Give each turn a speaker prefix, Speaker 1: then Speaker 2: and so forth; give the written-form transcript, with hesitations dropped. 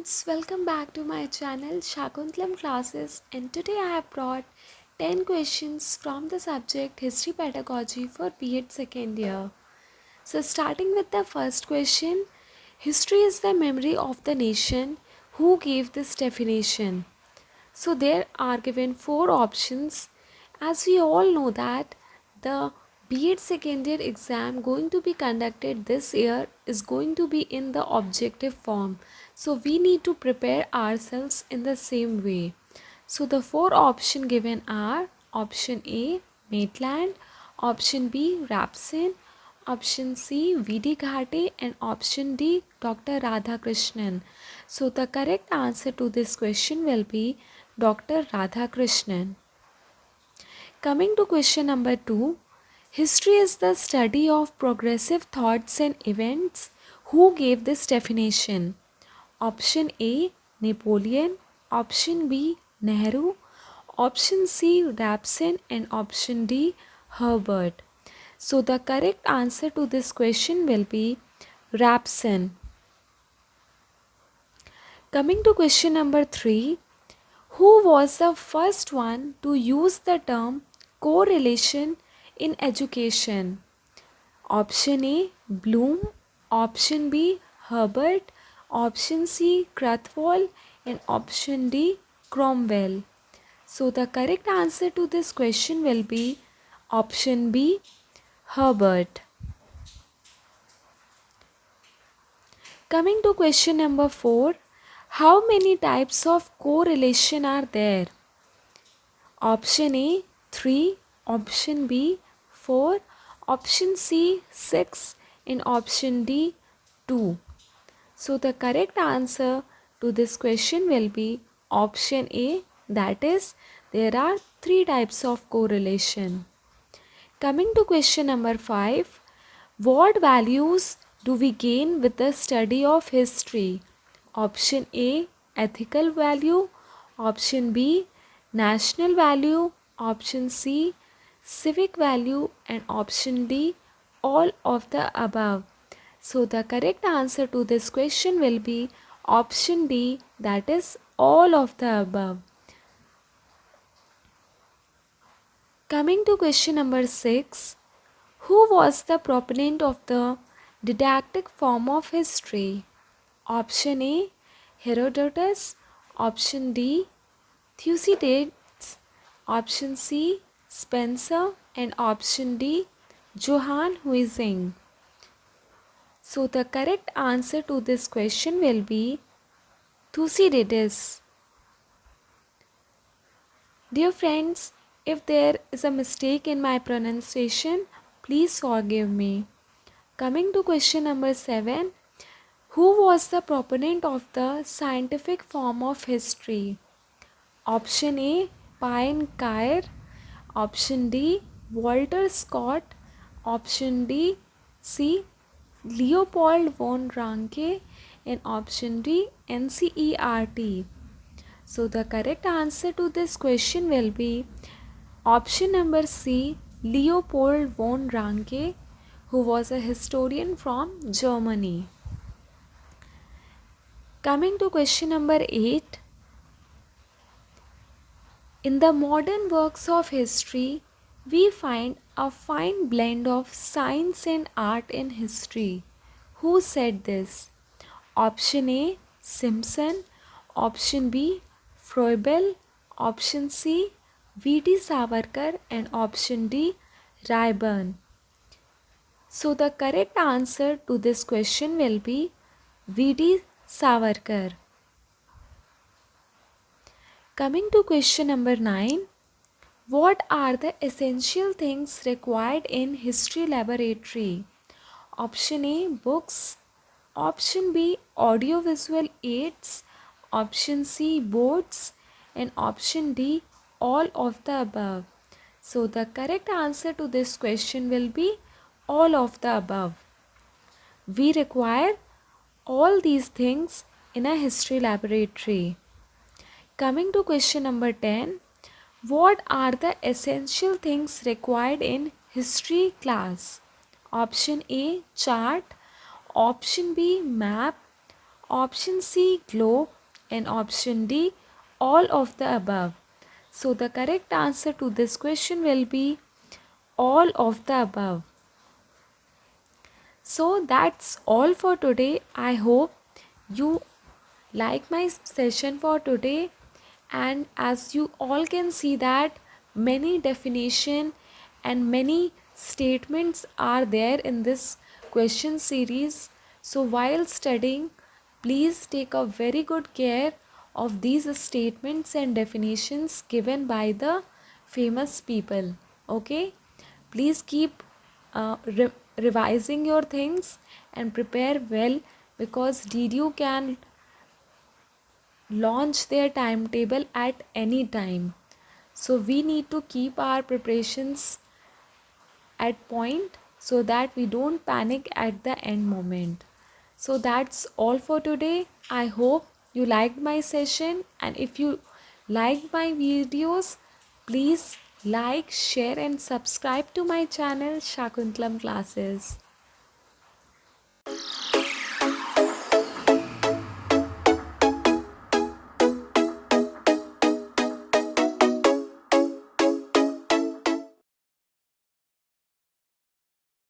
Speaker 1: friends, welcome back to my channel Shakuntlam Classes, and today I have brought 10 questions from the subject History Pedagogy for B.Ed second year. So starting with the first question, history is the memory of the nation. Who gave this definition? So there are given four options. As we all know that the B.Ed second year exam going to be conducted this year is going to be in the objective form. So we need to prepare ourselves in the same way. So the four options given are option A, Maitland, option B, Rapsin, option C, V.D. Ghate, and option D, Dr. Radhakrishnan. So the correct answer to this question will be Dr. Radhakrishnan. Coming to question number 2, history is the study of progressive thoughts and events. Who gave this definition? Option A, Napoleon, option B, Nehru, option C, Rapsin, and option D, Herbert. So the correct answer to this question will be Rapsin. Coming to question number 3, who was the first one to use the term correlation in education? Option A, Bloom, option B, Herbert, option C, Krathwohl, and option D, Cromwell. So the correct answer to this question will be option B, Herbert. Coming to question number 4, how many types of correlation are there? Option A 3, option B 4, option C 6, and option D 2. So the correct answer to this question will be option A, that is there are 3 types of correlation. Coming to question number 5, what values do we gain with the study of history? Option A, ethical value, option B, national value, option C, civic value, and option D, all of the above. So the correct answer to this question will be option D, that is all of the above. Coming to question number 6, who was the proponent of the didactic form of history? Option A, Herodotus, option D, Thucydides, option C, Spencer, and option D, Johann Huizing. So the correct answer to this question will be Thucydides. Dear friends, if there is a mistake in my pronunciation, please forgive me. Coming to question number 7, who was the proponent of the scientific form of history? Option A, Pine Cair, option D, Walter Scott, option D, C, Leopold von Ranke, and option D, NCERT. So the correct answer to this question will be option number C, Leopold von Ranke, who was a historian from Germany. Coming to question number 8, in the modern works of history, we find a fine blend of science and art in history. Who said this? Option A, Simpson, option B, Froebel, option C, V.D. Savarkar, and option D, Rayburn. So the correct answer to this question will be V.D. Savarkar. Coming to question number 9, what are the essential things required in history laboratory? Option A, books, option B, audiovisual aids, option C, boards, and option D, all of the above. So the correct answer to this question will be all of the above. We require all these things in a history laboratory. Coming to question number 10, what are the essential things required in history class? Option A, chart, option B, map, option C, globe, and option D, all of the above. So the correct answer to this question will be all of the above. So that's all for today. I hope you like my session for today, and as you all can see that many definition and many statements are there in this question series. So while studying, please take a very good care of these statements and definitions given by the famous people. Okay, please keep revising your things and prepare well, because DDU can launch their timetable at any time. So we need to keep our preparations at point so that we don't panic at the end moment. So that's all for today. I hope you liked my session, and if you like my videos, please like, share and subscribe to my channel Shakuntlam Classes.